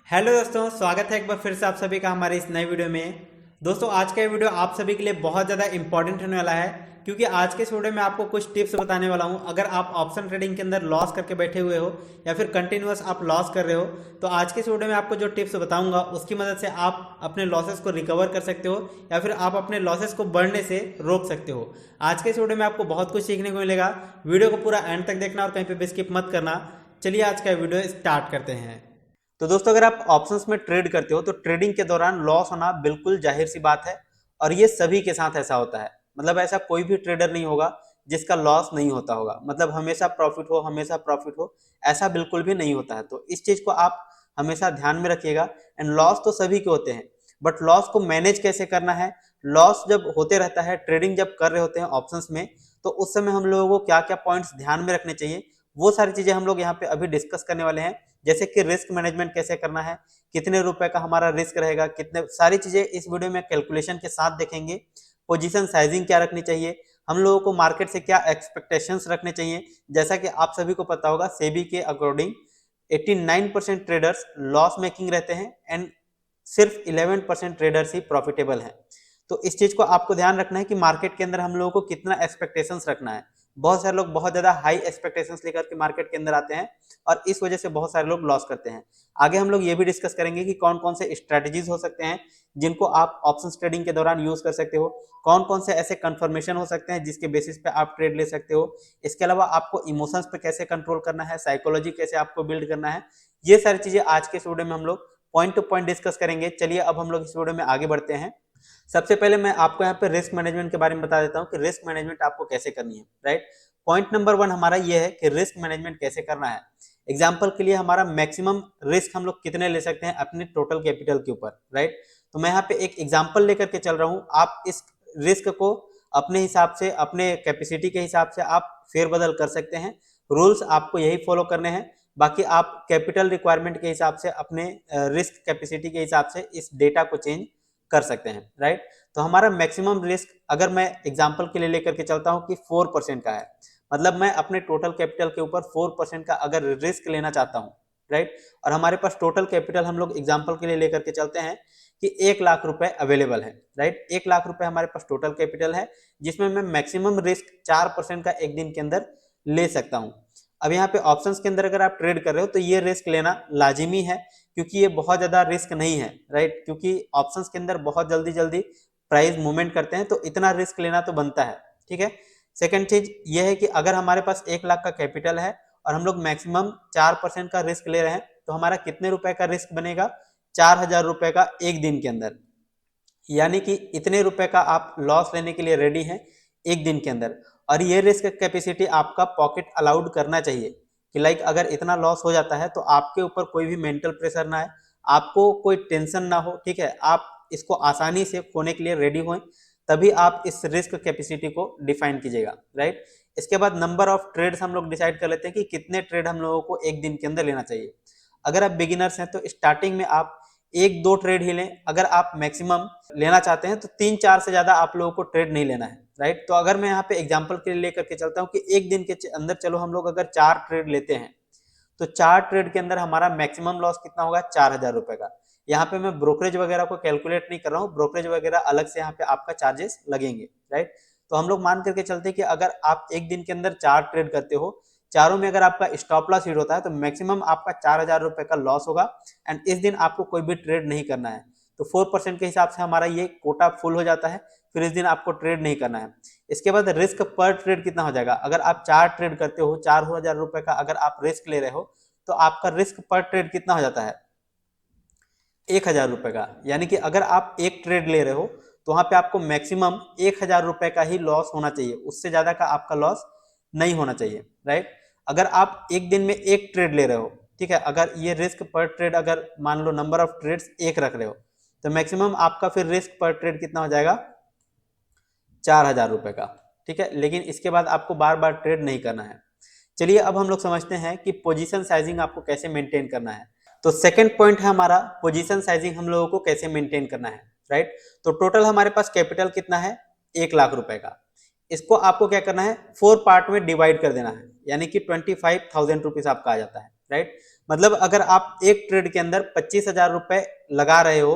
Hello दोस्तों, स्वागत है एक बार फिर से आप सभी का हमारे इस नए वीडियो में। दोस्तों, आज का ये वीडियो आप सभी के लिए बहुत ज़्यादा इंपॉर्टेंट होने वाला है, क्योंकि आज के इस वीडियो में आपको कुछ टिप्स बताने वाला हूं। अगर आप ऑप्शन ट्रेडिंग के अंदर लॉस करके बैठे हुए हो या फिर कंटिन्यूअस आप लॉस कर रहे हो, तो आज के इस वीडियो में आपको जो टिप्स बताऊंगा उसकी मदद से आप अपने लॉसेस को रिकवर कर सकते हो या फिर आप अपने लॉसेस को बढ़ने से रोक सकते हो। आज के इस वीडियो में आपको बहुत कुछ सीखने को मिलेगा। वीडियो को पूरा एंड तक देखना और कहीं पर भी स्किप मत करना। चलिए आज का वीडियो स्टार्ट करते हैं। तो दोस्तों, अगर आप ऑप्शंस में ट्रेड करते हो तो ट्रेडिंग के दौरान लॉस होना बिल्कुल जाहिर सी बात है, और ये सभी के साथ ऐसा होता है। मतलब ऐसा कोई भी ट्रेडर नहीं होगा जिसका लॉस नहीं होता होगा। मतलब हमेशा प्रॉफिट हो ऐसा बिल्कुल भी नहीं होता है। तो इस चीज को आप हमेशा ध्यान में रखिएगा। एंड लॉस तो सभी के होते हैं, बट लॉस को मैनेज कैसे करना है। लॉस जब होते रहता है, ट्रेडिंग जब कर रहे होते हैं ऑप्शंस में, तो उस समय हम लोगों को क्या क्या पॉइंट्स ध्यान में रखने चाहिए, वो सारी चीजें हम लोग यहाँ पे अभी डिस्कस करने वाले हैं। जैसे कि रिस्क मैनेजमेंट कैसे करना है, कितने रुपए का हमारा रिस्क रहेगा, कितने सारी चीजें इस वीडियो में कैलकुलेशन के साथ देखेंगे। पोजीशन साइजिंग क्या रखनी चाहिए, हम लोगों को मार्केट से क्या एक्सपेक्टेशंस रखने चाहिए। जैसा कि आप सभी को पता होगा, सेबी के अकॉर्डिंग 89% ट्रेडर्स लॉस मेकिंग रहते हैं एंड सिर्फ 11% ट्रेडर्स ही प्रॉफिटेबल हैं। तो इस चीज को आपको ध्यान रखना है कि मार्केट के अंदर हम लोगों को कितना एक्सपेक्टेशंस रखना है। बहुत सारे लोग बहुत ज्यादा हाई एक्सपेक्टेशंस लेकर के मार्केट के अंदर आते हैं और इस वजह से बहुत सारे लोग लॉस करते हैं। आगे हम लोग ये भी डिस्कस करेंगे कि कौन कौन से स्ट्रेटजीज हो सकते हैं जिनको आप ऑप्शंस ट्रेडिंग के दौरान यूज कर सकते हो, कौन कौन से ऐसे कंफर्मेशन हो सकते हैं जिसके बेसिस पे आप ट्रेड ले सकते हो। इसके अलावा आपको इमोशंस पे कैसे कंट्रोल करना है, साइकोलॉजी कैसे आपको बिल्ड करना है, ये सारी चीजें आज के इस वीडियो में हम लोग पॉइंट टू पॉइंट डिस्कस करेंगे। चलिए अब हम लोग इस वीडियो में आगे बढ़ते हैं। सबसे पहले मैं आपको यहाँ पे रिस्क मैनेजमेंट के बारे में बता देता हूँ कि रिस्क मैनेजमेंट आपको कैसे करनी है। राइट, पॉइंट नंबर 1 हमारा ये है कि रिस्क मैनेजमेंट कैसे करना है। एग्जाम्पल के लिए हमारा मैक्सिमम रिस्क हम लोग कितने ले सकते हैं अपने टोटल कैपिटल के ऊपर। राइट, तो मैं यहाँ पे एक एग्जाम्पल लेकर के चल रहा हूँ। आप इस रिस्क को अपने हिसाब से, अपने कैपेसिटी के हिसाब से आप फेरबदल कर सकते हैं। रूल्स आपको यही फॉलो करने हैं। बाकी आप कैपिटल रिक्वायरमेंट के हिसाब से, अपने रिस्क कैपेसिटी के हिसाब से इस डेटा को चेंज कर सकते हैं। राइट, तो हमारा मैक्सिमम रिस्क अगर मैं एग्जांपल के लिए लेकर के चलता हूं कि 4% का है, मतलब मैं अपने टोटल कैपिटल के ऊपर 4% का अगर रिस्क लेना चाहता हूं। राइट, और हमारे पास टोटल कैपिटल हम लोग एग्जांपल के लिए लेकर के चलते हैं कि 1 लाख रुपए अवेलेबल है। राइट, 1 लाख रुपए हमारे पास टोटल कैपिटल है, जिसमें मैं मैक्सिमम रिस्क 4% का एक दिन के अंदर ले सकता हूं। अब यहाँ पे ऑप्शंस के अंदर अगर आप ट्रेड कर रहे हो तो ये रिस्क लेना लाजिमी है, क्योंकि ये बहुत ज्यादा रिस्क नहीं है। राइट, क्योंकि ऑप्शंस के अंदर बहुत जल्दी जल्दी प्राइस मूवमेंट करते हैं, तो इतना रिस्क लेना तो बनता है। ठीक है, सेकंड चीज ये है कि अगर हमारे पास 1 लाख का कैपिटल है और हम लोग मैक्सिमम 4% का रिस्क ले रहे हैं, तो हमारा कितने रुपए का रिस्क बनेगा, 4,000 रुपए का एक दिन के अंदर। यानी कि इतने रुपए का आप लॉस लेने के लिए रेडी हैं एक दिन के अंदर। और ये रिस्क कैपेसिटी आपका पॉकेट अलाउड करना चाहिए कि लाइक अगर इतना लॉस हो जाता है तो आपके ऊपर कोई भी मेंटल प्रेशर ना है, आपको कोई टेंशन ना हो। ठीक है, आप इसको आसानी से खोने के लिए रेडी हों, तभी आप इस रिस्क कैपेसिटी को डिफाइन कीजिएगा। राइट, इसके बाद नंबर ऑफ ट्रेड्स हम लोग डिसाइड कर लेते हैं कि कितने ट्रेड हम लोगों को एक दिन के अंदर लेना चाहिए। अगर आप बिगिनर्स हैं तो स्टार्टिंग में आप 1-2 ट्रेड ही लें। अगर आप मैक्सिमम लेना चाहते हैं तो 3-4 से ज्यादा आप लोगों को ट्रेड नहीं लेना है। राइट, तो अगर मैं यहाँ पे एग्जांपल के लिए लेकर के चलता हूँ कि एक दिन के अंदर चलो हम लोग अगर 4 ट्रेड लेते हैं, तो 4 ट्रेड के अंदर हमारा मैक्सिमम लॉस कितना होगा, 4,000 रुपए का। यहाँ पे मैं ब्रोकरेज वगैरह को कैलकुलेट नहीं कर रहा हूँ, ब्रोकरेज वगैरह अलग से यहाँ पे आपका चार्जेस लगेंगे। राइट, तो हम लोग मान करके चलते हैं कि अगर आप एक दिन के अंदर 4 ट्रेड करते हो, चारों में अगर आपका स्टॉप लॉस हिट होता है तो मैक्सिमम आपका 4,000 रुपए का लॉस होगा एंड इस दिन आपको कोई भी ट्रेड नहीं करना है। तो 4% के हिसाब से हमारा ये कोटा फुल हो जाता है, फिर इस दिन आपको ट्रेड नहीं करना है। इसके बाद रिस्क पर ट्रेड कितना हो जाएगा, अगर आप 4 ट्रेड करते हो, 4,000 रुपए का अगर आप रिस्क ले रहे हो, तो आपका रिस्क पर ट्रेड कितना हो जाता है, 1,000 रुपए का। यानी कि अगर आप एक ट्रेड ले रहे हो तो वहां पे आपको मैक्सिमम 1,000 रुपए का ही लॉस होना चाहिए, उससे ज्यादा का आपका लॉस नहीं होना चाहिए। राइट, अगर आप एक दिन में एक ट्रेड ले रहे हो, ठीक है, अगर ये रिस्क पर ट्रेड अगर मान लो नंबर ऑफ ट्रेड्स एक रख रहे हो, तो मैक्सिमम आपका फिर रिस्क पर ट्रेड कितना हो जाएगा, 4,000 रुपए का। ठीक है, लेकिन इसके बाद आपको बार बार ट्रेड नहीं करना है। चलिए अब हम लोग समझते हैं कि पोजीशन साइजिंग आपको कैसे मेंटेन करना है। तो सेकंड पॉइंट है हमारा, पोजीशन साइजिंग हम लोगों को कैसे मेंटेन करना है। राइट, तो टोटल हमारे पास कैपिटल कितना है, 1 लाख रुपए का। इसको आपको क्या करना है, 4 पार्ट में डिवाइड कर देना है, यानी कि 25,000 रुपीज आपका आ जाता है। राइट। मतलब अगर आप एक ट्रेड के अंदर 25,000 रुपए लगा रहे हो,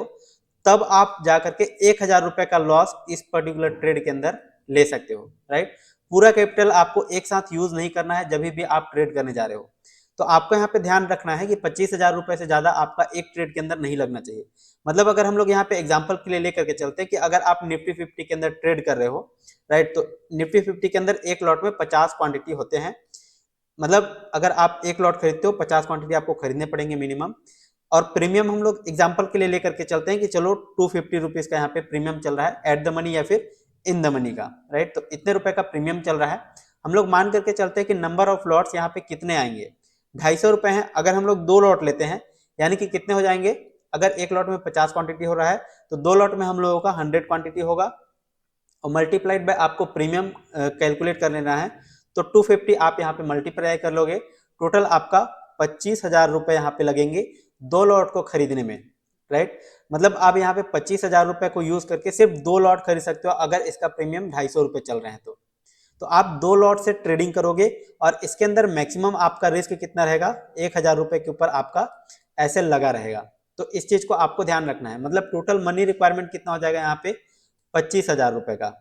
तब आप जाकर के 1,000 रुपए का लॉस इस पर्टिकुलर ट्रेड के अंदर ले सकते हो, राइट। पूरा कैपिटल आपको एक साथ यूज नहीं करना है जब भी आप ट्रेड करने जा रहे हो। तो आपको यहाँ पे ध्यान रखना है कि 25,000 रुपए से ज्यादा आपका एक ट्रेड के अंदर नहीं लगना चाहिए। मतलब अगर हम लोग यहाँ पे एग्जांपल के लिए लेकर के चलते हैं कि अगर आप निफ्टी 50 के अंदर ट्रेड कर रहे हो, राइट, तो निफ्टी 50 के अंदर एक लॉट में 50 क्वांटिटी होते हैं। मतलब अगर आप एक लॉट खरीदते हो, 50 क्वांटिटी आपको खरीदने पड़ेंगे मिनिमम। और प्रीमियम हम लोग एग्जांपल के लिए लेकर के चलते हैं कि चलो 250 रुपीज का यहाँ पे प्रीमियम चल रहा है एट द मनी या फिर इन द मनी का, राइट। तो इतने रुपए का प्रीमियम चल रहा है। हम लोग मान करके चलते हैं कि नंबर ऑफ लॉट्स यहाँ पे कितने आएंगे, 250 रुपए हैं। अगर हम लोग 2 लॉट लेते हैं यानी कि कितने हो जाएंगे, अगर एक लॉट में 50 क्वांटिटी हो रहा है तो 2 लॉट में हम लोगों का 100 क्वांटिटी होगा, और मल्टीप्लाइड बाय आपको प्रीमियम कैलकुलेट कर लेना है। तो 250 आप यहाँ पे मल्टीप्लाई कर लोगे, टोटल आपका 25,000 रुपए यहाँ पे लगेंगे 2 लॉट को खरीदने में, राइट। मतलब आप यहाँ पे 25,000 रुपए को यूज करके सिर्फ 2 लॉट खरीद सकते हो अगर इसका प्रीमियम 250 रुपए चल रहे हैं तो आप 2 लॉट से ट्रेडिंग करोगे और इसके अंदर मैक्सिमम आपका रिस्क कितना रहेगा, 1,000 रुपए के ऊपर आपका ऐसे लगा रहेगा। तो इस चीज को आपको ध्यान रखना है। मतलब टोटल मनी रिक्वायरमेंट कितना हो जाएगा यहाँ पे, 25,000 रुपए का।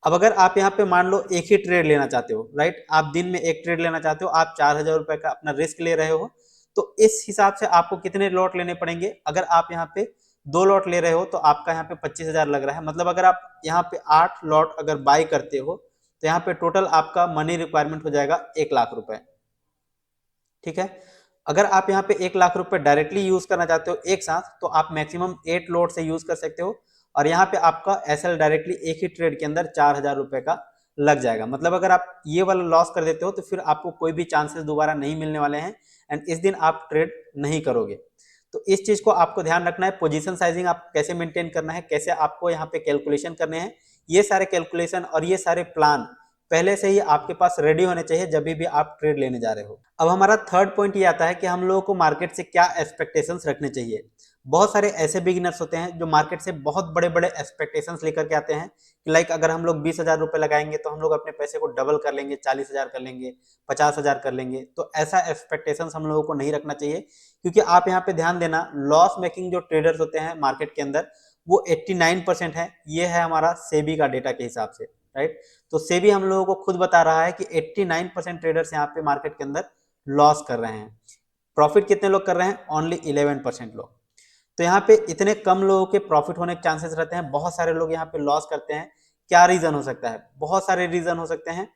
अब अगर आप यहाँ पे मान लो एक ही ट्रेड लेना चाहते हो, राइट, आप दिन में एक ट्रेड लेना चाहते हो, आप 4,000 रुपए का अपना रिस्क ले रहे हो, तो इस हिसाब से आपको कितने लॉट लेने पड़ेंगे। अगर आप यहाँ पे 2 लॉट ले रहे हो तो आपका यहाँ पे 25,000 लग रहा है। मतलब अगर आप यहाँ पे 8 लॉट अगर बाय करते हो तो यहाँ पे टोटल आपका मनी रिक्वायरमेंट हो जाएगा 1,00,000 रुपए, ठीक है। अगर आप यहाँ पे 1,00,000 रुपए डायरेक्टली यूज करना चाहते हो एक साथ, तो आप मैक्सिमम 8 लॉट से यूज कर सकते हो, और यहाँ पे आपका एसएल डायरेक्टली एक ही ट्रेड के अंदर 4,000 रुपए का लग जाएगा। मतलब अगर आप ये वाला लॉस कर देते हो तो फिर आपको कोई भी चांसेस दोबारा नहीं मिलने वाले हैं, एंड इस दिन आप ट्रेड नहीं करोगे। तो इस चीज को आपको ध्यान रखना है। पोजीशन साइजिंग आप कैसे मेंटेन करना है, कैसे आपको यहाँ पे कैलकुलेशन करने हैं, ये सारे कैलकुलेशन और ये सारे प्लान पहले से ही आपके पास रेडी होने चाहिए जब भी आप ट्रेड लेने जा रहे हो। अब हमारा थर्ड पॉइंट ये आता है कि हम लोगों को मार्केट से क्या एक्सपेक्टेशंस रखने चाहिए। बहुत सारे ऐसे बिगिनर्स होते हैं जो मार्केट से बहुत बड़े बड़े एक्सपेक्टेशंस लेकर के आते हैं कि लाइक अगर हम लोग 20,000 रुपए लगाएंगे तो हम लोग अपने पैसे को डबल कर लेंगे, 40,000 कर लेंगे, 50,000 कर लेंगे। तो ऐसा एक्सपेक्टेशंस हम लोगों को नहीं रखना चाहिए, क्योंकि आप यहाँ पे ध्यान देना, लॉस मेकिंग जो ट्रेडर्स होते हैं मार्केट के अंदर वो 89% है। ये है हमारा सेबी का डेटा के हिसाब से, राइट। तो सेबी हम लोगों को खुद बता रहा है कि 89% ट्रेडर्स यहाँ पे मार्केट के अंदर लॉस कर रहे हैं। प्रॉफिट कितने लोग कर रहे हैं, ओनली 11% लोग। तो यहाँ पे इतने कम लोगों के प्रॉफिट होने के चांसेस रहते हैं, बहुत सारे लोग यहाँ पे लॉस करते हैं। क्या रीजन हो सकता है, बहुत सारे रीजन हो सकते हैं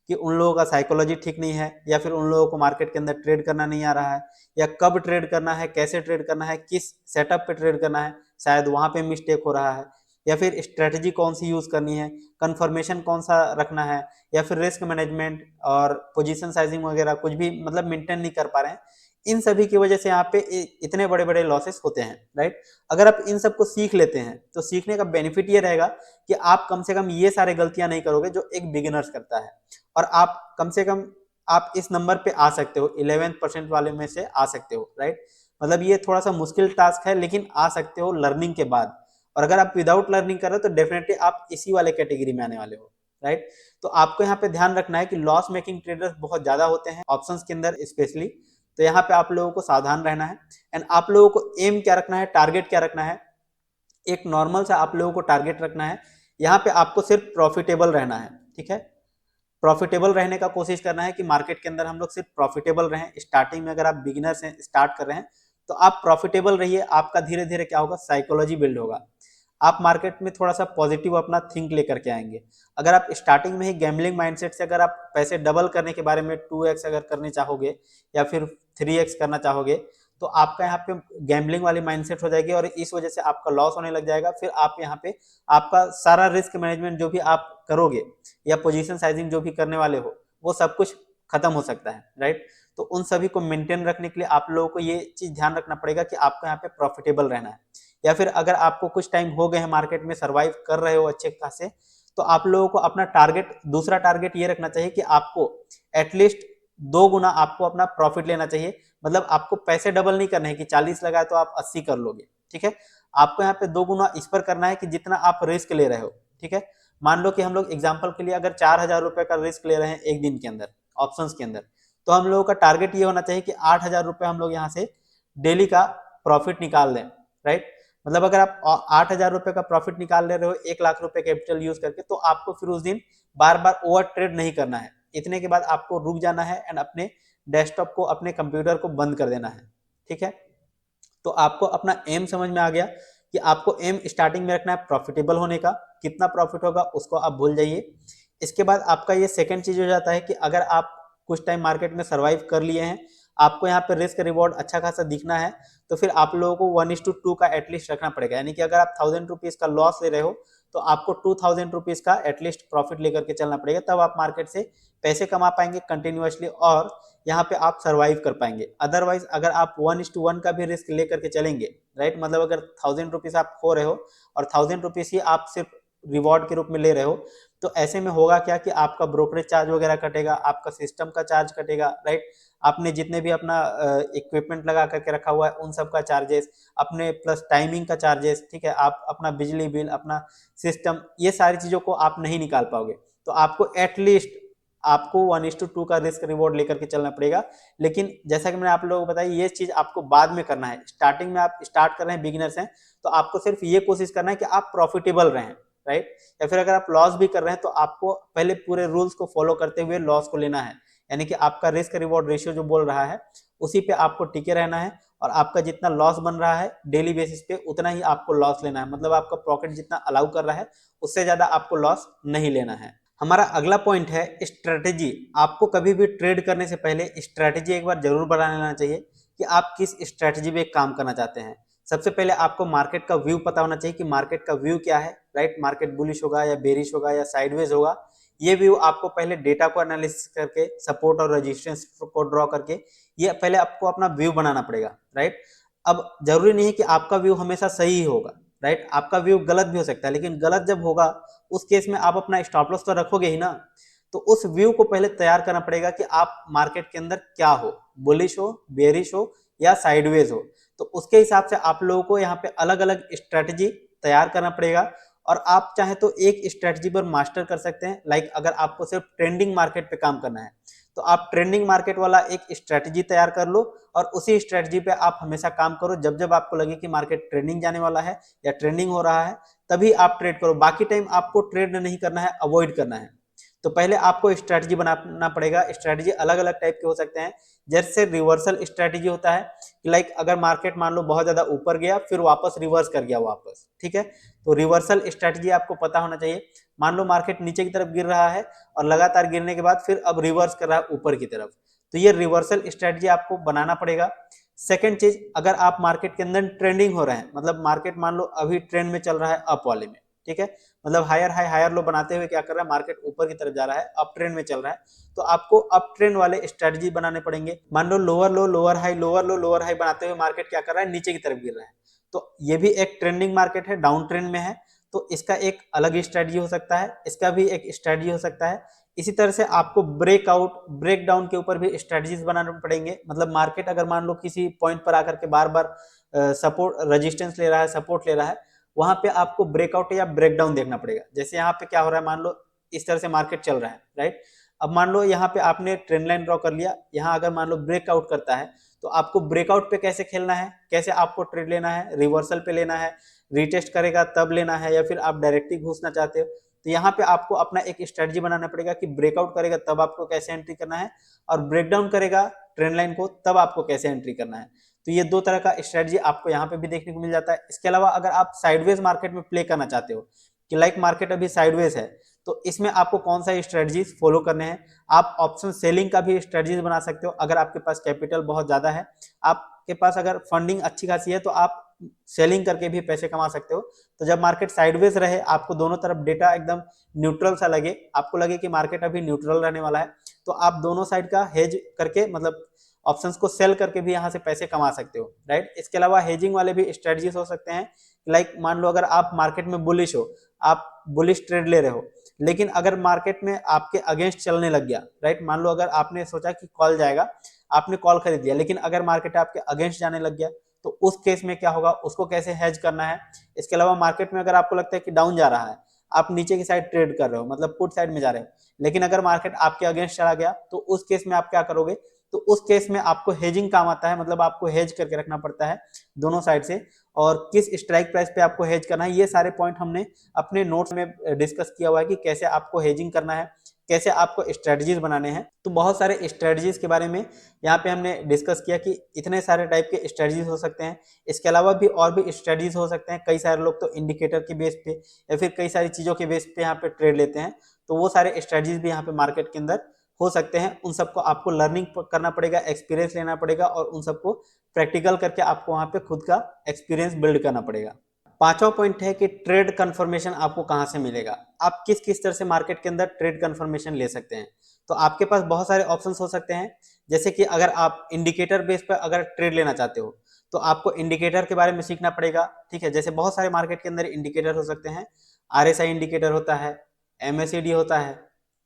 कि उन लोगों का साइकोलॉजी ठीक नहीं है, या फिर उन लोगों को मार्केट के अंदर ट्रेड करना नहीं आ रहा है, या कब ट्रेड करना है, कैसे ट्रेड करना है, किस सेटअप पे ट्रेड करना है, शायद वहां पे मिस्टेक हो रहा है, या फिर स्ट्रेटजी कौन सी यूज करनी है, कंफर्मेशन कौन सा रखना है, या फिर रिस्क मैनेजमेंट और पोजीशन साइजिंग वगैरह कुछ भी मतलब मेंटेन नहीं कर पा रहे हैं। इन सभी की वजह से यहाँ पे इतने बड़े बड़े लॉसेस होते हैं, राइट। अगर आप इन सबको सीख लेते हैं तो सीखने का बेनिफिट ये रहेगा कि आप कम से कम ये सारे गलतियां नहीं करोगे जो एक बिगिनर्स करता है, और आप कम से कम आप इस नंबर पे आ सकते हो, 11% वाले में से आ सकते हो, राइट। मतलब ये थोड़ा सा मुश्किल टास्क है लेकिन आ सकते हो लर्निंग के बाद। और अगर आप विदाउट लर्निंग कर रहे हो तो डेफिनेटली आप इसी वाले कैटेगरी में आने वाले हो, राइट। तो आपको यहाँ पे ध्यान रखना है कि लॉस मेकिंग ट्रेडर्स बहुत ज्यादा होते हैं ऑप्शंस के अंदर स्पेशली। तो यहाँ पे आप लोगों को सावधान रहना है, एंड आप लोगों को एम क्या रखना है, टारगेट क्या रखना है। एक नॉर्मल सा आप लोगों को टारगेट रखना है। यहाँ पे आपको सिर्फ प्रॉफिटेबल रहना है, ठीक है। प्रॉफिटेबल रहने का कोशिश करना है कि मार्केट के अंदर हम लोग सिर्फ प्रॉफिटेबल रहें। स्टार्टिंग में अगर आप बिगिनर से स्टार्ट कर रहे हैं तो आप प्रॉफिटेबल रहिए। आपका धीरे धीरे क्या होगा, साइकोलॉजी बिल्ड होगा। आप मार्केट में थोड़ा सा पॉजिटिव अपना थिंक लेकर के आएंगे। अगर आप स्टार्टिंग में ही गैम्बलिंग माइंडसेट से अगर आप पैसे डबल करने के बारे में 2x अगर करने चाहोगे या फिर 3x करना चाहोगे, तो आपका यहाँ पे गैम्बलिंग वाली माइंडसेट हो जाएगी और इस वजह से आपका लॉस होने लग जाएगा। फिर आप यहाँ पे आपका सारा रिस्क मैनेजमेंट जो भी आप करोगे या पोजीशन साइजिंग जो भी करने वाले हो वो सब कुछ खत्म हो सकता है, राइट। तो उन सभी को मेंटेन रखने के लिए आप लोगों को ये चीज ध्यान रखना पड़ेगा कि आपको यहाँ पे प्रॉफिटेबल रहना है। या फिर अगर आपको कुछ टाइम हो गए हैं मार्केट में, सर्वाइव कर रहे हो अच्छे खासे, तो आप लोगों को अपना टारगेट, दूसरा टारगेट ये रखना चाहिए कि आपको एटलीस्ट 2 गुना आपको अपना प्रॉफिट लेना चाहिए। मतलब आपको पैसे डबल नहीं करने हैं कि 40 लगाए तो आप 80 कर लोगे, ठीक है। आपको यहाँ पे 2 गुना इस पर करना है कि जितना आप रिस्क ले रहे हो, ठीक है। मान लो कि हम लोग एग्जाम्पल के लिए अगर 4,000 रुपए का रिस्क ले रहे हैं एक दिन के अंदर ऑप्शंस के अंदर, तो हम लोगों का टारगेट ये होना चाहिए कि 8,000 रुपये हम लोग यहाँ से डेली का प्रॉफिट निकाल लें, राइट। मतलब अगर आप 8,000 रुपये का प्रॉफिट निकाल ले रहे हो 1 लाख रुपए कैपिटल यूज करके, तो आपको फिर उस दिन बार बार ओवर ट्रेड नहीं करना है। इतने के बाद आपको रुक जाना है एंड अपने डेस्कटॉप को, अपने कंप्यूटर को बंद कर देना है, ठीक है। तो आपको अपना एम समझ में आ गया कि आपको एम स्टार्टिंग में रखना है प्रॉफिटेबल होने का। कितना प्रॉफिट होगा उसको आप भूल जाइए। इसके बाद आपका ये सेकंड चीज हो जाता है कि अगर आप कुछ टाइम मार्केट में सर्वाइव कर लिए हैं, आपको यहाँ पे रिस्क रिवॉर्ड अच्छा खासा दिखना है, तो फिर आप लोगों को 1:2 का एटलीस्ट रखना पड़ेगा। यानी कि अगर आप 1,000 रुपीज का लॉस ले रहे हो तो आपको 2,000 रुपीज का एटलीस्ट प्रॉफिट लेकर के चलना पड़ेगा, तब आप मार्केट से पैसे कमा पाएंगे कंटिन्यूअसली और यहाँ पे आप सर्वाइव कर पाएंगे। अदरवाइज अगर आप 1:1 का भी रिस्क लेकर के चलेंगे, राइट, मतलब अगर 1,000 रुपीज आप खो रहे हो और 1,000 रुपीज ही आप सिर्फ रिवॉर्ड के रूप में ले रहे हो, तो ऐसे में होगा क्या कि आपका ब्रोकरेज चार्ज वगैरह कटेगा, आपका सिस्टम का चार्ज कटेगा, राइट। आपने जितने भी अपना इक्विपमेंट लगा करके रखा हुआ है उन सब का चार्जेस, अपने प्लस टाइमिंग का चार्जेस, ठीक है, आप अपना बिजली बिल, अपना सिस्टम, ये सारी चीजों को आप नहीं निकाल पाओगे। तो आपको एटलीस्ट आपको 1:2 का रिस्क रिवॉर्ड लेकर के चलना पड़ेगा। लेकिन जैसा कि मैंने आप लोगों को बताया, ये चीज आपको बाद में करना है। स्टार्टिंग में आप स्टार्ट कर रहे हैं, बिगिनर्स हैं, तो आपको सिर्फ ये कोशिश करना है कि आप प्रॉफिटेबल रहें, राइट। या फिर अगर आप लॉस भी कर रहे हैं तो आपको पहले पूरे रूल्स को फॉलो करते हुए लॉस को लेना है। यानी कि आपका रिस्क रिवॉर्ड रेशियो जो बोल रहा है उसी पे आपको टिके रहना है, और आपका जितना लॉस बन रहा है डेली बेसिस पे उतना ही आपको लॉस लेना है। मतलब आपका पॉकेट जितना अलाउ कर रहा है उससे ज्यादा आपको लॉस नहीं लेना है। हमारा अगला पॉइंट है स्ट्रेटेजी। आपको कभी भी ट्रेड करने से पहले स्ट्रेटेजी एक बार जरूर बना लेना चाहिए कि आप किस स्ट्रेटेजी पे काम करना चाहते हैं। सबसे पहले आपको मार्केट का व्यू पता होना चाहिए कि मार्केट का व्यू क्या है, राइट। मार्केट बुलिश होगा या बेरिश होगा या साइडवेज होगा, ये व्यू आपको पहले डेटा को एनालिसिस करके, सपोर्ट और रेजिस्टेंस को ड्रॉ करके, ये पहले आपको अपना व्यू बनाना पड़ेगा, राइट। अब जरूरी नहीं है कि आपका व्यू हमेशा सही ही होगा, राइट। आपका व्यू गलत भी हो सकता है, लेकिन गलत जब होगा उस केस में आप अपना स्टॉप लॉस तो रखोगे ही ना। तो उस व्यू को पहले तैयार करना पड़ेगा कि आप मार्केट के अंदर क्या हो, बुलिश हो, बेरिश हो या साइडवेज हो। तो उसके हिसाब से आप लोगों को यहाँ पे अलग अलग स्ट्रेटजी तैयार करना पड़ेगा, और आप चाहे तो एक स्ट्रेटजी पर मास्टर कर सकते हैं। लाइक अगर आपको सिर्फ ट्रेंडिंग मार्केट पे काम करना है तो आप ट्रेंडिंग मार्केट वाला एक स्ट्रेटजी तैयार कर लो, और उसी स्ट्रेटजी पे आप हमेशा काम करो। जब जब आपको लगे कि मार्केट ट्रेंडिंग जाने वाला है या ट्रेंडिंग हो रहा है तभी आप ट्रेड करो। बाकी टाइम आपको ट्रेड नहीं करना है, अवॉइड करना है। तो पहले आपको स्ट्रेटजी बनाना पड़ेगा। स्ट्रेटजी अलग अलग टाइप के हो सकते हैं, जैसे रिवर्सल स्ट्रेटजी होता है कि लाइक अगर मार्केट मान लो बहुत ज्यादा ऊपर गया फिर वापस रिवर्स कर गया वापस, ठीक है, तो रिवर्सल स्ट्रेटजी आपको पता होना चाहिए। मान लो मार्केट नीचे की तरफ गिर रहा है और लगातार गिरने के बाद फिर अब रिवर्स कर रहा है ऊपर की तरफ, तो ये रिवर्सल स्ट्रेटजी आपको बनाना पड़ेगा। सेकंड चीज, अगर आप मार्केट के अंदर ट्रेंडिंग हो रहे हैं, मतलब मार्केट मान लो अभी ट्रेंड में चल रहा है अप वाले में, ठीक है, मतलब हायर हाई हायर लो बनाते हुए क्या कर रहा है, मार्केट ऊपर की तरफ जा रहा है, अप ट्रेंड में चल रहा है, तो आपको अप ट्रेंड वाले स्ट्रेटजी बनाने पड़ेंगे। मान लो लोअर लो लोअर हाई, लोअर लो लोअर हाई बनाते हुए मार्केट क्या कर रहा है, नीचे की तरफ गिर रहा है, तो ये भी एक ट्रेंडिंग मार्केट है, डाउन ट्रेंड में है, तो इसका एक अलग स्ट्रेटजी हो सकता है, इसका भी एक स्ट्रेटजी हो सकता है। इसी तरह से आपको ब्रेकआउट ब्रेक डाउन के ऊपर भी स्ट्रेटजीज बनाने पड़ेंगे। मतलब मार्केट अगर मान लो किसी पॉइंट पर आकर के बार बार सपोर्ट रेजिस्टेंस ले रहा है, सपोर्ट ले रहा है, वहां पे आपको ब्रेकआउट या ब्रेक डाउन देखना पड़ेगा। जैसे यहाँ पे क्या हो रहा है, मान लो इस तरह से मार्केट चल रहा है, राइट। अब मान लो यहाँ पे आपने ट्रेंड लाइन ड्रॉ कर लिया, यहाँ अगर मान लो ब्रेकआउट करता है तो आपको ब्रेकआउट पे कैसे खेलना है, कैसे आपको ट्रेड लेना है, रिवर्सल पे लेना है, रिटेस्ट करेगा तब लेना है, या फिर आप डायरेक्टली घुसना चाहते हो, तो यहाँ पे आपको अपना एक स्ट्रेटजी बनाना पड़ेगा कि ब्रेकआउट करेगा तब आपको कैसे एंट्री करना है, और ब्रेकडाउन करेगा ट्रेंड लाइन को तब आपको कैसे एंट्री करना है। तो ये दो तरह का स्ट्रेटजी आपको यहाँ पे भी देखने को मिल जाता है। इसके अलावा अगर आप साइडवेज मार्केट में प्ले करना चाहते हो कि लाइक मार्केट अभी साइडवेज है, तो इसमें आपको कौन सा स्ट्रेटजीज फॉलो करने हैं, आप ऑप्शन सेलिंग का भी स्ट्रेटजीज बना सकते हो। अगर आपके पास कैपिटल बहुत ज्यादा है, आपके पास अगर फंडिंग अच्छी खासी है, तो आप सेलिंग करके भी पैसे कमा सकते हो। तो जब मार्केट साइडवेज रहे, आपको दोनों तरफ डेटा एकदम न्यूट्रल सा लगे, आपको लगे कि मार्केट अभी न्यूट्रल रहने वाला है, तो आप दोनों साइड का हेज करके, मतलब ऑप्शंस को सेल करके भी यहाँ से पैसे कमा सकते हो, राइट। इसके अलावा हेजिंग वाले भी स्ट्रेटजीज हो सकते हैं। लाइक मान लो अगर आप मार्केट में बुलिश हो, आप बुलिश ट्रेड ले रहे हो, लेकिन अगर मार्केट में आपके अगेंस्ट चलने लग गया, राइट, मान लो अगर आपने सोचा कि कॉल जाएगा, आपने कॉल खरीद लिया, लेकिन अगर मार्केट आपके अगेंस्ट जाने लग गया, तो उस केस में क्या होगा, उसको कैसे हेज करना है। इसके अलावा मार्केट में अगर आपको लगता है कि डाउन जा रहा है, आप नीचे की साइड ट्रेड कर रहे हो, मतलब पुट साइड में जा रहे हो। लेकिन अगर मार्केट आपके अगेंस्ट चला गया तो उस केस में आप क्या करोगे, तो उस केस में आपको हेजिंग काम आता है, मतलब आपको हेज करके रखना पड़ता है दोनों साइड से। और किस स्ट्राइक प्राइस पे आपको हेज करना है, ये सारे पॉइंट हमने अपने नोट्स में डिस्कस किया हुआ है कि कैसे आपको हेजिंग करना है, कैसे आपको स्ट्रेटजीज बनाने हैं। तो बहुत सारे स्ट्रेटजीज के बारे में यहाँ पे हमने डिस्कस किया कि इतने सारे टाइप के स्ट्रेटजीज हो सकते हैं। इसके अलावा भी और भी स्ट्रेटजीज हो सकते हैं। कई सारे लोग तो इंडिकेटर के बेस पे या फिर कई सारी चीज़ों के बेस पे यहाँ पे ट्रेड लेते हैं। तो वो सारे स्ट्रेटजीज भी यहाँ पे मार्केट के अंदर हो सकते हैं। उन सबको आपको लर्निंग करना पड़ेगा, एक्सपीरियंस लेना पड़ेगा और उन सबको प्रैक्टिकल करके आपको वहाँ पे खुद का एक्सपीरियंस बिल्ड करना पड़ेगा। पांचवा पॉइंट है कि ट्रेड कंफर्मेशन आपको कहां से मिलेगा, आप किस किस तरह से मार्केट के अंदर ट्रेड कंफर्मेशन ले सकते हैं। तो आपके पास बहुत सारे ऑप्शंस हो सकते हैं। जैसे कि अगर आप इंडिकेटर बेस पर अगर ट्रेड लेना चाहते हो तो आपको इंडिकेटर के बारे में सीखना पड़ेगा। ठीक है, जैसे बहुत सारे मार्केट के अंदर इंडिकेटर हो सकते हैं। आरएसआई इंडिकेटर होता है, एमएसईडी होता है।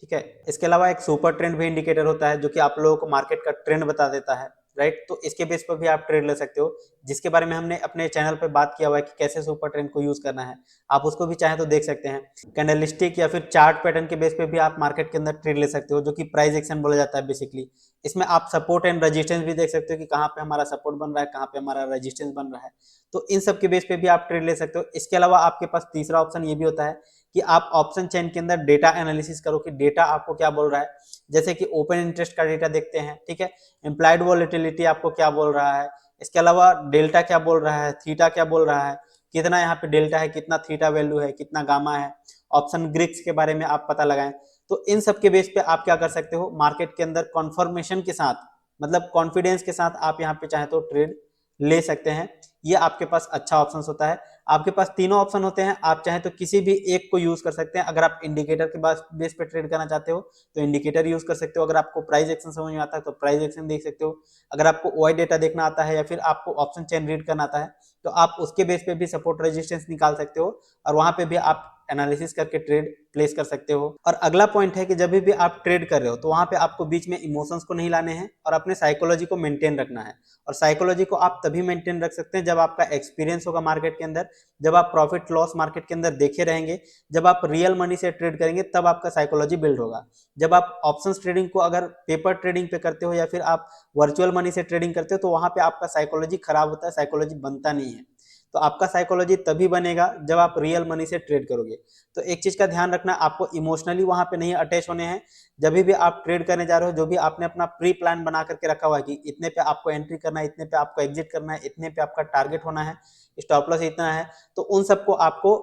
ठीक है, इसके अलावा एक सुपर ट्रेंड भी इंडिकेटर होता है जो कि आप लोगों को मार्केट का ट्रेंड बता देता है। राइट, तो इसके बेस पर भी आप ट्रेड ले सकते हो, जिसके बारे में हमने अपने चैनल पर बात किया हुआ है कि कैसे सुपर ट्रेंड को यूज करना है। आप उसको भी चाहे तो देख सकते हैं। कैंडलस्टिक या फिर चार्ट पैटर्न के बेस पे भी आप मार्केट के अंदर ट्रेड ले सकते हो, जो कि प्राइस एक्शन बोला जाता है बेसिकली। इसमें आप सपोर्ट एंड रेजिस्टेंस भी देख सकते हो कि कहाँ पे हमारा सपोर्ट बन रहा है, कहाँ पे हमारा रेजिस्टेंस बन रहा है। तो इन सब के बेस पे भी आप ट्रेड ले सकते हो। इसके अलावा आपके पास तीसरा ऑप्शन ये भी होता है कि आप ऑप्शन चेन के अंदर डेटा एनालिसिस करो कि डेटा आपको क्या बोल रहा है। जैसे कि ओपन इंटरेस्ट का डेटा देखते हैं, ठीक है, इम्प्लाइड वॉलेटिलिटी आपको क्या बोल रहा है, इसके अलावा डेल्टा क्या बोल रहा है, थीटा क्या बोल रहा है, कितना यहाँ पे डेल्टा है, कितना थीटा वैल्यू है, कितना गामा है। ऑप्शन ग्रिक्स के बारे में आप पता लगाएं। तो इन सब के बेस पे आप क्या कर सकते हो, मार्केट के अंदर कॉन्फर्मेशन के साथ, मतलब कॉन्फिडेंस के साथ आप यहाँ पे चाहे तो ट्रेड ले सकते हैं। ये आपके पास अच्छा ऑप्शन होता है। आपके पास तीनों ऑप्शन होते हैं, आप चाहे तो किसी भी एक को यूज कर सकते हैं। अगर आप इंडिकेटर के बेस पे ट्रेड करना चाहते हो तो इंडिकेटर यूज कर सकते हो। अगर आपको प्राइस एक्शन समझ में आता है तो प्राइस एक्शन देख सकते हो। अगर आपको ओआई डेटा देखना आता है या फिर आपको ऑप्शन चेन रीड करना आता है तो आप उसके बेस पे भी सपोर्ट रेजिस्टेंस निकाल सकते हो और वहां पे भी आप एनालिसिस करके ट्रेड प्लेस कर सकते हो। और अगला पॉइंट है कि जब भी आप ट्रेड कर रहे हो तो वहां पे आपको बीच में इमोशंस को नहीं लाने हैं और अपने साइकोलॉजी को मेंटेन रखना है। और साइकोलॉजी को आप तभी मेंटेन रख सकते हैं जब आपका एक्सपीरियंस होगा मार्केट के अंदर, जब आप प्रॉफिट लॉस मार्केट के अंदर देखे रहेंगे, जब आप रियल मनी से ट्रेड करेंगे तब आपका साइकोलॉजी बिल्ड होगा। जब आप ऑप्शंस ट्रेडिंग को अगर पेपर ट्रेडिंग पे करते हो या फिर आप वर्चुअल मनी से ट्रेडिंग करते हो तो वहां पे आपका साइकोलॉजी खराब होता है, साइकोलॉजी बनता नहीं है। तो आपका साइकोलॉजी तभी बनेगा जब आप रियल मनी से ट्रेड करोगे। तो एक चीज का ध्यान रखना, आपको इमोशनली वहां पे नहीं अटैच होने हैं। जब भी आप ट्रेड करने जा रहे हो, जो भी आपने अपना प्री प्लान बना करके रखा हुआ है कि इतने पे आपको एंट्री करना है, इतने पे आपको एग्जिट करना है, इतने पे आपका टारगेट होना है, स्टॉप लॉस इतना है, तो उन सबको आपको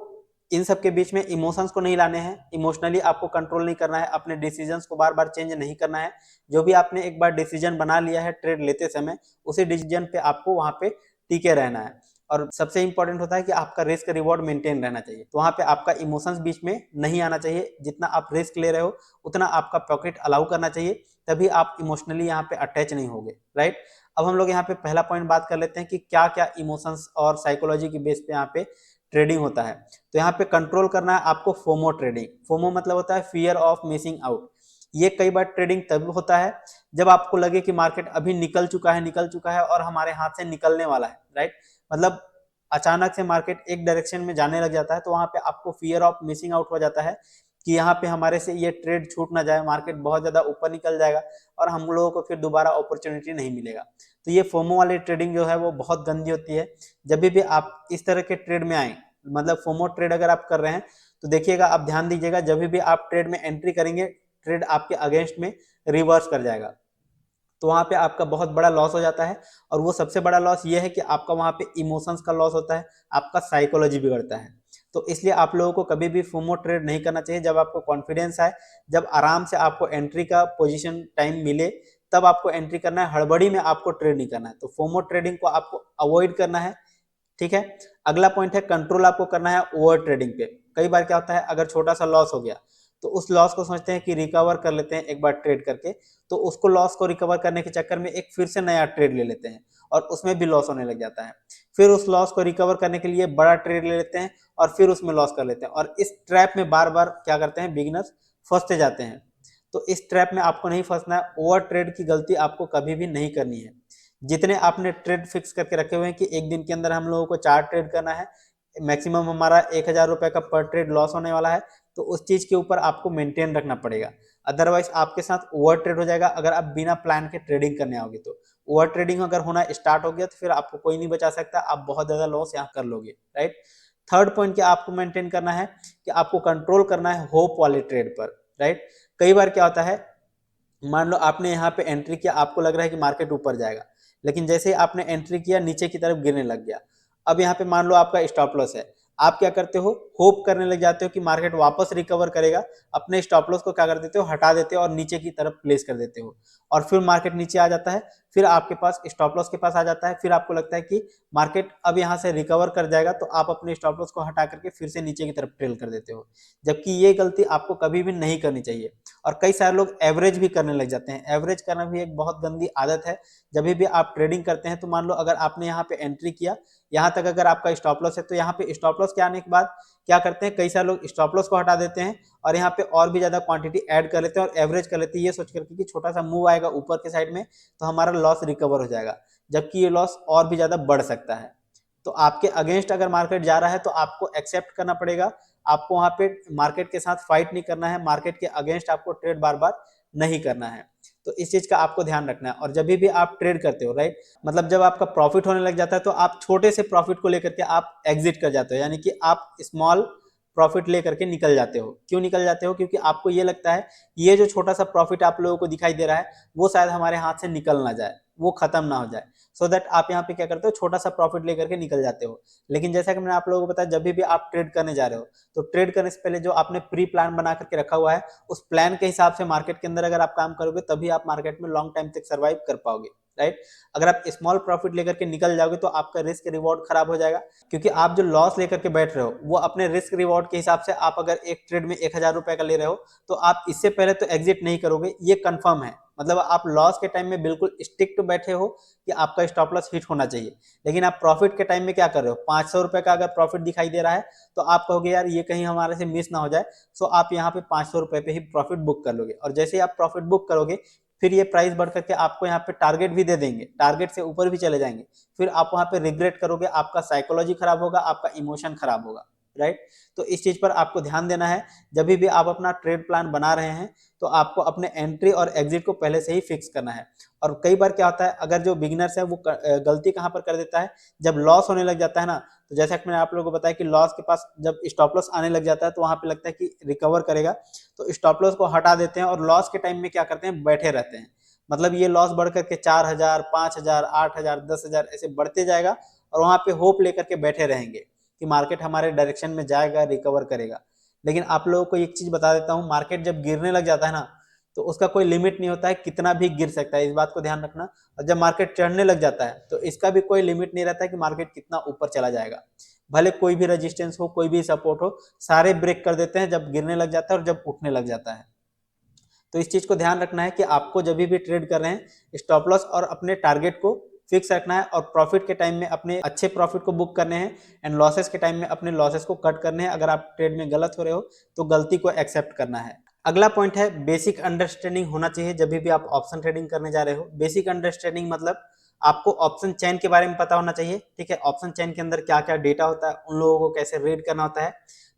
इन सब के बीच में इमोशंस को नहीं लाने हैं। इमोशनली आपको कंट्रोल नहीं करना है, अपने डिसीजंस को बार बार चेंज नहीं करना है। जो भी आपने एक बार डिसीजन बना लिया है ट्रेड लेते समय, उसी डिसीजन पे आपको वहां पे टिके रहना है। और सबसे इंपॉर्टेंट होता है कि आपका रिस्क रिवॉर्ड मेंटेन रहना चाहिए। तो वहां पे आपका इमोशंस बीच में नहीं आना चाहिए। जितना आप रिस्क ले रहे हो उतना आपका पॉकेट अलाउ करना चाहिए, तभी आप इमोशनली यहाँ पे अटैच नहीं होगे। राइट, अब हम लोग यहाँ पे पहला पॉइंट बात कर लेते हैं कि क्या क्या इमोशंस और साइकोलॉजी की बेस पे यहाँ पे ट्रेडिंग होता है। तो यहाँ पे कंट्रोल करना है आपको फोमो ट्रेडिंग। फोमो मतलब होता है फियर ऑफ मिसिंग आउट। ये कई बार ट्रेडिंग तब होता है जब आपको लगे कि मार्केट अभी निकल चुका है और हमारे हाथ से निकलने वाला है। राइट, मतलब अचानक से मार्केट एक डायरेक्शन में जाने लग जाता है तो वहां पे आपको फियर ऑफ मिसिंग आउट हो जाता है कि यहाँ पे हमारे से ये ट्रेड छूट ना जाए, मार्केट बहुत ज्यादा ऊपर निकल जाएगा और हम लोगों को फिर दोबारा अपॉर्चुनिटी नहीं मिलेगा। तो ये फोमो वाली ट्रेडिंग जो है वो बहुत गंदी होती है। जब भी आप इस तरह के ट्रेड में आए, मतलब फोमो ट्रेड अगर आप कर रहे हैं तो देखिएगा, आप ध्यान दीजिएगा, जब भी आप ट्रेड में एंट्री करेंगे ट्रेड आपके अगेंस्ट में रिवर्स कर जाएगा, तो वहां पे आपका बहुत बड़ा लॉस हो जाता है। और वो सबसे बड़ा लॉस ये है कि आपका वहां पे इमोशंस का लॉस होता है, आपका साइकोलॉजी बिगड़ता है। तो इसलिए आप लोगों को कभी भी फोमो ट्रेड नहीं करना चाहिए। जब आपको कॉन्फिडेंस आए, जब आराम से आपको एंट्री का पोजीशन टाइम मिले, तब आपको एंट्री करना है। हड़बड़ी में आपको ट्रेड नहीं करना है। तो फोमो ट्रेडिंग को आपको अवॉइड करना है। ठीक है, अगला पॉइंट है कंट्रोल आपको करना है ओवर ट्रेडिंग पे। कई बार क्या होता है, अगर छोटा सा लॉस हो गया तो उस लॉस को सोचते हैं कि रिकवर कर लेते हैं एक बार ट्रेड करके, तो उसको लॉस को रिकवर करने के चक्कर में एक फिर से नया ट्रेड ले लेते हैं और उसमें भी लॉस होने लग जाता है। फिर उस लॉस को रिकवर करने के लिए बड़ा ट्रेड ले लेते हैं और फिर उसमें लॉस कर लेते हैं। और इस ट्रैप में बार बार क्या करते हैं, बिगिनर्स फंसते जाते हैं। तो इस ट्रैप में आपको नहीं फंसना है। ओवर ट्रेड की गलती आपको कभी भी नहीं करनी है। जितने आपने ट्रेड फिक्स करके रखे हुए हैं कि एक दिन के अंदर हम लोगों को 4 ट्रेड करना है, मैक्सिमम हमारा 1000 रुपये का पर ट्रेड लॉस होने वाला है, तो उस चीज के ऊपर आपको मेंटेन रखना पड़ेगा। अदरवाइज आपके साथ ओवर ट्रेड हो जाएगा अगर आप बिना प्लान के ट्रेडिंग करने आओगे तो। ओवर ट्रेडिंग अगर होना स्टार्ट हो गया तो फिर आपको कोई नहीं बचा सकता, आप बहुत ज्यादा लॉस यहाँ कर लोगे, राइट। थर्ड पॉइंट क्या आपको मेंटेन करना है कि आपको कंट्रोल करना है होप वाले ट्रेड पर, राइट। कई बार क्या होता है, मान लो आपने यहाँ पे एंट्री किया, आपको लग रहा है कि मार्केट ऊपर जाएगा, लेकिन जैसे ही आपने एंट्री किया नीचे की तरफ गिरने लग गया। अब यहाँ पे मान लो आपका स्टॉप लॉस है, आप क्या करते हो, होप करने लग जाते हो कि मार्केट वापस रिकवर करेगा, अपने स्टॉप लॉस को क्या कर देते हो, हटा देते हो और नीचे की तरफ प्लेस कर देते हो, और फिर मार्केट नीचे आ जाता है, फिर आपके पास स्टॉप लॉस के पास आ जाता है, फिर आपको लगता है कि मार्केट अब यहाँ से रिकवर कर जाएगा, तो आप अपने स्टॉप लॉस को हटा करके फिर से नीचे की तरफ ट्रेल कर देते हो, जबकि ये गलती आपको कभी भी नहीं करनी चाहिए। और कई सारे लोग एवरेज भी करने लग जाते हैं, एवरेज करना भी एक बहुत गंदी आदत है। जब भी आप ट्रेडिंग करते हैं तो मान लो अगर आपने यहाँ पे एंट्री किया, यहाँ तक अगर आपका स्टॉप लॉस है, तो यहाँ पे स्टॉप लॉस के आने के बाद क्या करते हैं, कई सारे लोग स्टॉप लॉस को हटा देते हैं और यहाँ पे और भी ज्यादा क्वांटिटी ऐड कर लेते हैं और एवरेज कर लेते हैं, ये सोच करके कि छोटा सा मूव आएगा ऊपर के साइड में तो हमारा लॉस रिकवर हो जाएगा, जबकि ये लॉस और भी ज्यादा बढ़ सकता है। तो आपके अगेंस्ट अगर मार्केट जा रहा है तो आपको एक्सेप्ट करना पड़ेगा, आपको वहां पे मार्केट के साथ फाइट नहीं करना है, मार्केट के अगेंस्ट आपको ट्रेड बार बार नहीं करना है। तो इस चीज का आपको ध्यान रखना है। और जब भी आप ट्रेड करते हो, राइट, मतलब जब आपका प्रॉफिट होने लग जाता है तो आप छोटे से प्रॉफिट को लेकर के आप एग्जिट कर जाते हो, यानी कि आप स्मॉल प्रॉफिट लेकर के निकल जाते हो। क्यों निकल जाते हो? क्योंकि आपको ये लगता है ये जो छोटा सा प्रॉफिट आप लोगों को दिखाई दे रहा है वो शायद हमारे हाथ से निकल ना जाए, वो खत्म ना हो जाए, सो दैट आप यहाँ पे क्या करते हो, छोटा सा प्रॉफिट लेकर के निकल जाते हो। लेकिन जैसा कि मैंने आप लोगों को बताया, जब भी आप ट्रेड करने जा रहे हो तो ट्रेड करने से पहले जो आपने प्री प्लान बना करके रखा हुआ है, उस प्लान के हिसाब से मार्केट के अंदर अगर आप काम करोगे तभी आप मार्केट में लॉन्ग टाइम तक सर्वाइव कर पाओगे, राइट। अगर आप स्मॉल प्रॉफिट लेकर के निकल जाओगे तो आपका रिस्क रिवॉर्ड खराब हो जाएगा, क्योंकि आप जो लॉस लेकर के बैठ रहे हो वो अपने रिस्क रिवॉर्ड के हिसाब से, आप अगर एक ट्रेड में 1000 रुपए का ले रहे हो तो आप इससे पहले तो एग्जिट नहीं करोगे, ये कंफर्म है। मतलब आप लॉस के टाइम में बिल्कुल स्टिक बैठे हो कि आपका स्टॉप लॉस हिट होना चाहिए, लेकिन आप प्रॉफिट के टाइम में क्या कर रहे हो, 500 रुपए का अगर प्रॉफिट दिखाई दे रहा है तो आप कहोगे यार ये कहीं हमारे से मिस ना हो जाए, सो आप यहाँ पे 500 रुपए पे ही प्रॉफिट बुक कर लोगे। और जैसे ही आप प्रॉफिट बुक करोगे फिर ये प्राइस बढ़ करके आपको यहाँ पे टारगेट भी दे देंगे, टारगेट से ऊपर भी चले जाएंगे, फिर आप वहां पे रिग्रेट करोगे, आपका साइकोलॉजी खराब होगा, आपका इमोशन खराब होगा, राइट। तो इस चीज पर आपको ध्यान देना है। जब भी आप अपना ट्रेड प्लान बना रहे हैं तो आपको अपने एंट्री और एग्जिट को पहले से ही फिक्स करना है। और कई बार क्या होता है, अगर जो बिगिनर्स है वो गलती कहाँ पर कर देता है, जब लॉस होने लग जाता है ना, तो जैसा कि मैंने आप लोगों को बताया कि लॉस के पास जब स्टॉप लॉस आने लग जाता है तो वहां पे लगता है कि रिकवर करेगा, तो स्टॉप लॉस को हटा देते हैं और लॉस के टाइम में क्या करते हैं, बैठे रहते हैं। मतलब ये लॉस बढ़ करके 4000, 5000, 8000, 10,000 ऐसे बढ़ते जाएगा और वहां पे होप लेकर के बैठे रहेंगे कि मार्केट हमारे डायरेक्शन में जाएगा, रिकवर करेगा। लेकिन आप लोगों को एक चीज बता देता हूँ, मार्केट जब गिरने लग जाता है ना तो उसका कोई लिमिट नहीं होता है, कितना भी गिर सकता है, इस बात को ध्यान रखना। और जब मार्केट चढ़ने लग जाता है तो इसका भी कोई लिमिट नहीं रहता है कि मार्केट कितना ऊपर चला जाएगा। भले कोई भी रेजिस्टेंस हो, कोई भी सपोर्ट हो, सारे ब्रेक कर देते हैं जब गिरने लग जाता है और जब उठने लग जाता है। तो इस चीज को ध्यान रखना है कि आपको जब भी ट्रेड कर रहे हैं स्टॉप लॉस और अपने टारगेट को फिक्स रखना है, और प्रॉफिट के टाइम में अपने अच्छे प्रॉफिट को बुक करने हैं एंड लॉसेस के टाइम में अपने लॉसेस को कट करने हैं। अगर आप ट्रेड में गलत हो रहे हो तो गलती को एक्सेप्ट करना है। अगला पॉइंट है बेसिक अंडरस्टैंडिंग होना चाहिए जब भी आप ऑप्शन ट्रेडिंग करने जा रहे हो। बेसिक अंडरस्टैंडिंग मतलब आपको ऑप्शन चेन के बारे में पता होना चाहिए, ठीक है। ऑप्शन चेन के अंदर क्या क्या डेटा होता है, उन लोगों को कैसे रीड करना होता है।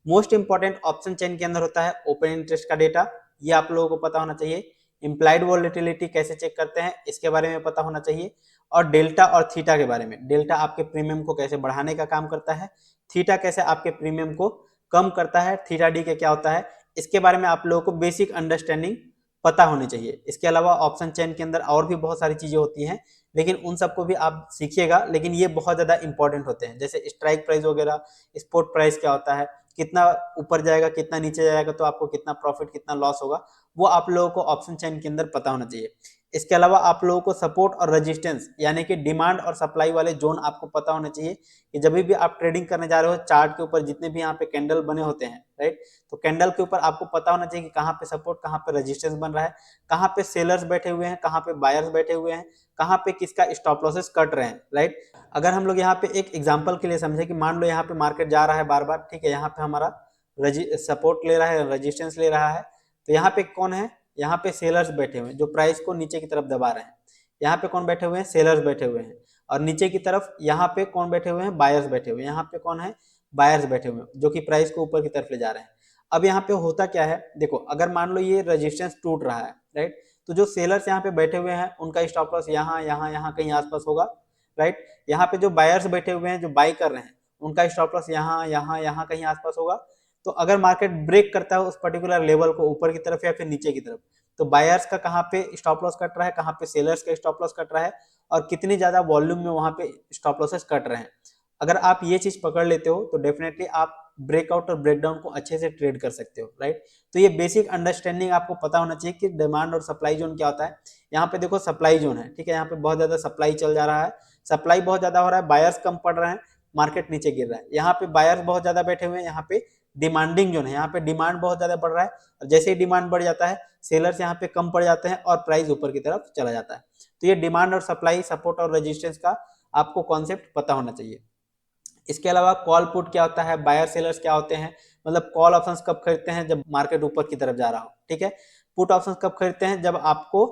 मोस्ट इंपॉर्टेंट ऑप्शन चेन के अंदर होता है ओपन इंटरेस्ट का डेटा, ये आप लोगों को पता होना चाहिए। इम्प्लाइड वॉलेटिलिटी कैसे चेक करते हैं इसके बारे में पता होना चाहिए। और डेल्टा और थीटा के बारे में, डेल्टा आपके प्रीमियम को कैसे बढ़ाने का काम करता है, थीटा कैसे आपके प्रीमियम को कम करता है, थीटा डी के क्या होता है, इसके बारे में आप लोगों को बेसिक अंडरस्टैंडिंग पता होनी चाहिए। इसके अलावा ऑप्शन चेन के अंदर और भी बहुत सारी चीजें होती हैं, लेकिन उन सबको भी आप सीखिएगा, लेकिन ये बहुत ज्यादा इंपॉर्टेंट होते हैं। जैसे स्ट्राइक प्राइस वगैरह, स्पॉट प्राइस क्या होता है, कितना ऊपर जाएगा कितना नीचे जाएगा तो आपको कितना प्रॉफिट कितना लॉस होगा, वो आप लोगों को ऑप्शन चेन के अंदर पता होना चाहिए। इसके अलावा आप लोगों को सपोर्ट और रेजिस्टेंस यानी कि डिमांड और सप्लाई वाले जोन आपको पता होने चाहिए कि जब भी आप ट्रेडिंग करने जा रहे हो चार्ट के ऊपर जितने भी यहाँ पे कैंडल बने होते हैं, राइट, तो कैंडल के ऊपर आपको पता होना चाहिए कि कहाँ पे सपोर्ट कहाँ पे रेजिस्टेंस बन रहा है, कहाँ पे सेलर्स बैठे हुए हैं, कहाँ पे बायर्स बैठे हुए हैं, कहाँ पे किसका स्टॉप लॉसेस कट रहे हैं, राइट। अगर हम लोग यहाँ पे एक एग्जांपल के लिए समझे कि मान लो यहाँ पे मार्केट जा रहा है बार बार, ठीक है, यहाँ पे हमारा सपोर्ट ले रहा है, रेजिस्टेंस ले रहा है, तो यहाँ पे कौन है, यहाँ पे सेलर्स बैठे हुए हैं जो प्राइस को नीचे की तरफ दबा रहे हैं। यहाँ पे कौन बैठे हुए हैं, सेलर्स बैठे हुए हैं। और नीचे की तरफ यहाँ पे कौन बैठे हुए हैं, बायर्स बैठे हुए हैं। यहाँ पे कौन है, बायर्स बैठे हुए हैं जो कि प्राइस को ऊपर की तरफ ले जा रहे हैं। अब यहाँ पे होता क्या है, देखो अगर मान लो ये रेजिस्टेंस टूट रहा है, राइट, तो जो सेलर्स यहाँ पे बैठे हुए हैं उनका स्टॉप लॉस यहाँ यहाँ यहाँ कहीं आसपास होगा, राइट। यहाँ पे जो बायर्स बैठे हुए हैं जो बाई कर रहे हैं उनका स्टॉप लॉस यहाँ यहाँ यहाँ कहीं आसपास होगा। तो अगर मार्केट ब्रेक करता है उस पर्टिकुलर लेवल को ऊपर की तरफ या फिर नीचे की तरफ, तो बायर्स का कहाँ पे स्टॉप लॉस कट रहा है, कहाँ पे सेलर्स का स्टॉप लॉस कट रहा है, और कितनी ज्यादा वॉल्यूम में वहां पे स्टॉप लॉसेस कट रहे हैं। अगर आप ये चीज पकड़ लेते हो तो डेफिनेटली आप ब्रेकआउट और ब्रेकडाउन को अच्छे से ट्रेड कर सकते हो, राइट। तो ये बेसिक अंडरस्टैंडिंग आपको पता होना चाहिए कि डिमांड और सप्लाई जोन क्या होता है। यहाँ पे देखो सप्लाई जोन है, ठीक है, यहाँ पे बहुत ज्यादा सप्लाई चल जा रहा है, सप्लाई बहुत ज्यादा हो रहा है, बायर्स कम पड़ रहे हैं, मार्केट नीचे गिर रहा है। यहाँ पे बायर्स बहुत ज्यादा बैठे हुए हैं, यहाँ पे डिमांडिंग जोन है, यहाँ पे डिमांड बहुत ज्यादा बढ़ रहा है, और जैसे ही डिमांड बढ़ जाता है सेलर्स यहाँ पे कम पड़ जाते हैं और प्राइस ऊपर की तरफ चला जाता है। तो ये डिमांड और सप्लाई, सपोर्ट और रेजिस्टेंस का आपको कॉन्सेप्ट पता होना चाहिए। इसके अलावा कॉल पुट क्या होता है, बायर सेलर्स क्या होते हैं, मतलब कॉल ऑप्शंस कब खरीदते हैं, जब मार्केट ऊपर की तरफ जा रहा हो, ठीक है। पुट ऑप्शंस कब खरीदते हैं, जब आपको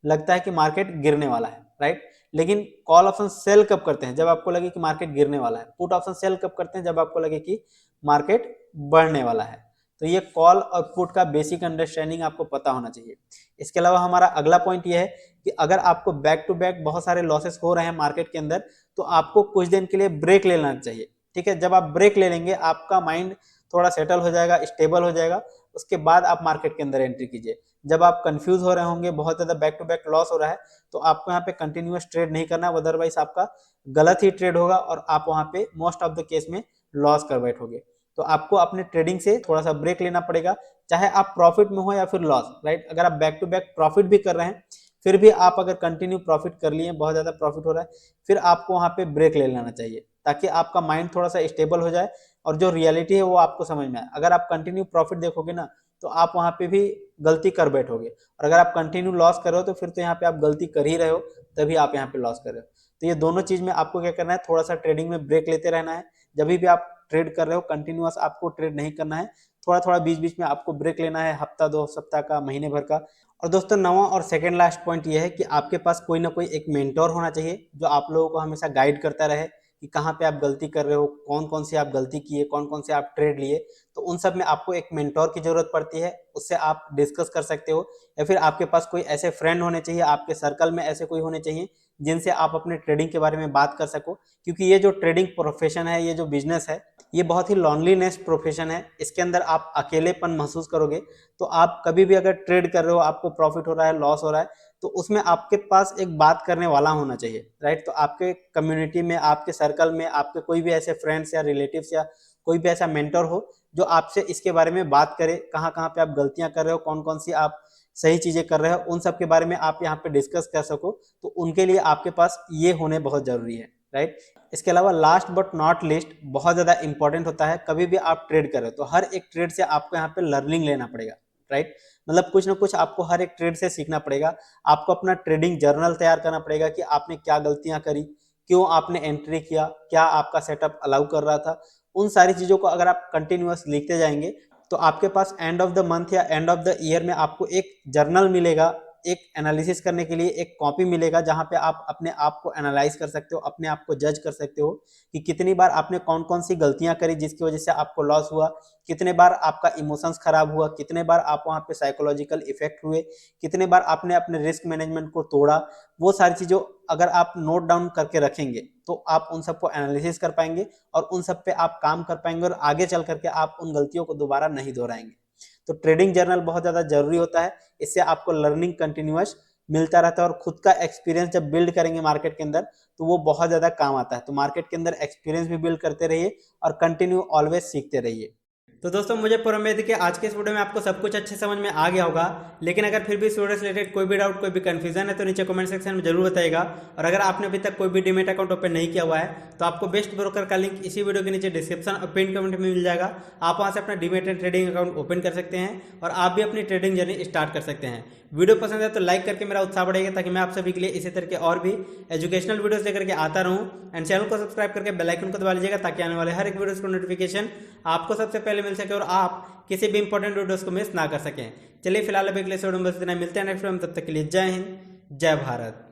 लगता है कि मार्केट गिरने वाला है, राइट। लेकिन कॉल ऑप्शन सेल कब करते हैं, जब आपको लगे कि मार्केट गिरने वाला है। पुट ऑप्शन सेल कब करते हैं, जब आपको लगे कि मार्केट बढ़ने वाला है। तो ये कॉल और पुट का बेसिक अंडरस्टैंडिंग आपको पता होना चाहिए। इसके अलावा हमारा अगला पॉइंट ये है कि अगर आपको बैक टू बैक बहुत सारे लॉसेस हो रहे हैं मार्केट के अंदर, तो आपको कुछ दिन के लिए ब्रेक ले लेना चाहिए, ठीक है। जब आप ब्रेक ले लेंगे आपका माइंड थोड़ा सेटल हो जाएगा, स्टेबल हो जाएगा, उसके बाद आप मार्केट के अंदर एंट्री कीजिए। जब आप कंफ्यूज हो रहे होंगे, बहुत ज्यादा बैक टू बैक लॉस हो रहा है, तो आपको यहाँ पे कंटिन्यूअस ट्रेड नहीं करना, अदरवाइज आपका गलत ही ट्रेड होगा और आप वहां पे मोस्ट ऑफ द केस में लॉस कर बैठोगे। तो आपको अपने ट्रेडिंग से थोड़ा सा ब्रेक लेना पड़ेगा, चाहे आप प्रॉफिट में हो या फिर लॉस, राइट। अगर आप बैक टू बैक प्रॉफिट भी कर रहे हैं, फिर भी आप अगर कंटिन्यू प्रॉफिट कर लिए, बहुत ज्यादा प्रॉफिट हो रहा है, फिर आपको वहां पे ब्रेक ले लेना चाहिए, ताकि आपका माइंड थोड़ा सा स्टेबल हो जाए और जो रियलिटी है वो आपको समझ में आए। अगर आप कंटिन्यू प्रॉफिट देखोगे ना, तो आप वहां पे भी गलती कर बैठोगे, और अगर आप कंटिन्यू लॉस कर रहे हो तो फिर तो यहाँ पे आप गलती कर ही रहे हो, तभी आप यहाँ पे लॉस कर रहे हो। तो ये दोनों चीज में आपको क्या करना है, थोड़ा सा ट्रेडिंग में ब्रेक लेते रहना है। जब भी आप ट्रेड कर रहे हो, कंटिन्यूअस आपको ट्रेड नहीं करना है, थोड़ा थोड़ा बीच बीच में आपको ब्रेक लेना है, हफ्ता 2 सप्ताह का, महीने भर का। और दोस्तों नवा और सेकंड लास्ट पॉइंट ये है कि आपके पास कोई ना कोई एक मेंटोर होना चाहिए जो आप लोगों को हमेशा गाइड करता रहे कि कहाँ पे आप गलती कर रहे हो, कौन कौन सी आप गलती किए, कौन कौन से आप ट्रेड लिए। तो उन सब में आपको एक मेंटोर की जरूरत पड़ती है, उससे आप डिस्कस कर सकते हो, या फिर आपके पास कोई ऐसे फ्रेंड होने चाहिए, आपके सर्कल में ऐसे कोई होने चाहिए जिनसे आप अपने ट्रेडिंग के बारे में बात कर सको। क्योंकि ये जो ट्रेडिंग प्रोफेशन है, ये जो बिजनेस है, ये बहुत ही लॉनलीनेस प्रोफेशन है। इसके अंदर आप अकेलेपन महसूस करोगे। तो आप कभी भी अगर ट्रेड कर रहे हो, आपको प्रॉफिट हो रहा है, लॉस हो रहा है, तो उसमें आपके पास एक बात करने वाला होना चाहिए, राइट। तो आपके कम्युनिटी में, आपके सर्कल में, आपके कोई भी ऐसे फ्रेंड्स या रिलेटिव्स या कोई भी ऐसा मेंटर हो जो आपसे इसके बारे में बात करे, कहाँ कहाँ पे आप गलतियां कर रहे हो, कौन कौन सी आप सही चीजें कर रहे हो, उन सब के बारे में आप यहाँ पे डिस्कस कर सको। तो उनके लिए आपके पास ये होने बहुत जरूरी है, राइट। इसके अलावा लास्ट बट नॉट लिस्ट बहुत ज्यादा इंपॉर्टेंट होता है, कभी भी आप ट्रेड कर रहे हो तो हर एक ट्रेड से आपको यहाँ पे लर्निंग लेना पड़ेगा, राइट। मतलब कुछ ना कुछ आपको हर एक ट्रेड से सीखना पड़ेगा। आपको अपना ट्रेडिंग जर्नल तैयार करना पड़ेगा कि आपने क्या गलतियां करी, क्यों आपने एंट्री किया, क्या आपका सेटअप अलाउ कर रहा था। उन सारी चीजों को अगर आप कंटिन्यूअस लिखते जाएंगे तो आपके पास एंड ऑफ द मंथ या एंड ऑफ द ईयर में आपको एक जर्नल मिलेगा, एक एनालिसिस करने के लिए एक कॉपी मिलेगा, जहां पे आप अपने आप को एनालाइज कर सकते हो, अपने आप को जज कर सकते हो कि कितनी बार आपने कौन कौन सी गलतियां करी जिसकी वजह से आपको लॉस हुआ, कितने बार आपका इमोशंस खराब हुआ, कितने बार आप वहां पे साइकोलॉजिकल इफेक्ट हुए, कितने बार आपने अपने रिस्क मैनेजमेंट को तोड़ा। वो सारी चीजों अगर आप नोट डाउन करके रखेंगे तो आप उन सबको एनालिसिस कर पाएंगे और उन सब पे आप काम कर पाएंगे, और आगे चल करके आप उन गलतियों को दोबारा नहीं दोहराएंगे। तो ट्रेडिंग जर्नल बहुत ज्यादा जरूरी होता है, इससे आपको लर्निंग कंटिन्यूअस मिलता रहता है, और खुद का एक्सपीरियंस जब बिल्ड करेंगे मार्केट के अंदर तो वो बहुत ज्यादा काम आता है। तो मार्केट के अंदर एक्सपीरियंस भी बिल्ड करते रहिए और कंटिन्यू ऑलवेज सीखते रहिए। तो दोस्तों मुझे पूरा उम्मीद है कि आज के इस वीडियो में आपको सब कुछ अच्छे समझ में आ गया होगा। लेकिन अगर फिर भी इस वीडियो से रिलेटेड कोई भी डाउट, कोई भी कंफ्यूजन है तो नीचे कमेंट सेक्शन में जरूर बताइएगा। और अगर आपने अभी तक कोई भी डीमैट अकाउंट ओपन नहीं किया हुआ है तो आपको बेस्ट ब्रोकर का लिंक इसी वीडियो के नीचे डिस्क्रिप्शन और पिन कमेंट में मिल जाएगा। आप वहां से अपना demat and trading account open कर सकते हैं और आप भी अपनी ट्रेडिंग जर्नी स्टार्ट कर सकते हैं। वीडियो पसंद है तो लाइक करके मेरा उत्साह बढ़ेगा, ताकि मैं आप सभी के लिए इसी तरह के और भी एजुकेशनल वीडियोस लेकर के आता रहूं। एंड चैनल को सब्सक्राइब करके बेल आइकन को दबा लीजिएगा, ताकि आने वाले हर एक वीडियोस को नोटिफिकेशन आपको सबसे पहले मिल सके और आप किसी भी इंपॉर्टेंट वीडियोस को मिस ना कर सकें। चलिए फिलहाल अभी अगले वीडियो में बस इतना, मिलते हैं नेक्स्ट वीडियो में, तब तक के लिए जय हिंद, जय भारत।